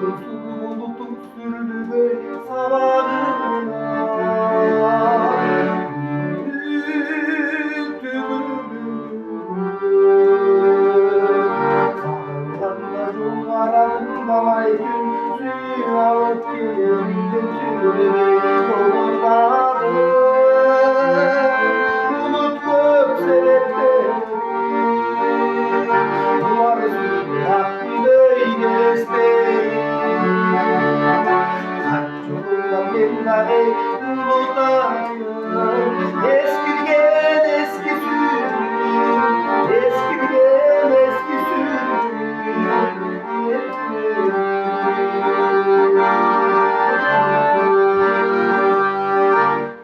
Bulutum sürdü böyle sabahına. Büyüktü sağlarında yol aranında ay gün suyu alıp gelince tüyleri olmadı. Unut gök sebepleri duvar üstünde böyleste kalp yolundan beni unutayım. Eskirgen eski sürüm, eskirgen eski sürüm.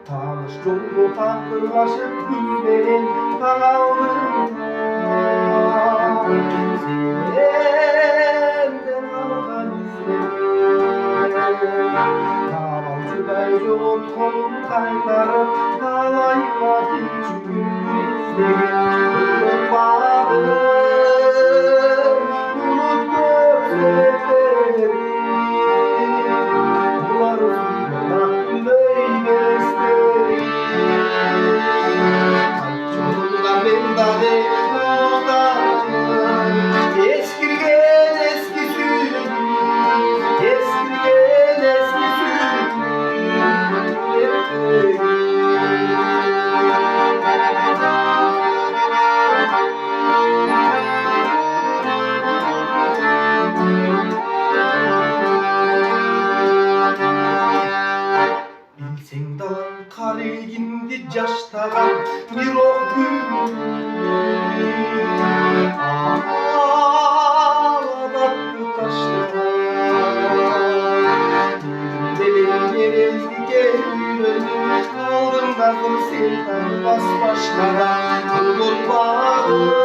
Tanıştığımda takırlaşıp güllerin kanalında senden kalkan izlerim. Kavalcıdan yolun kolum kaytarıp kalayma hiç gündüzlerim. Unutmadım, unut gözleri. Bular suyuna böyleste kalp yolundan ben dahi unutayım. Eskirgen eski sürüm, eskirgen eski sürüm. Bilsen dalın karigindi caştağan bir ok gül ağlattı taşlar. Benim yerezdi gönlüm aldın da sen tanı bas başlara. Unutmadım.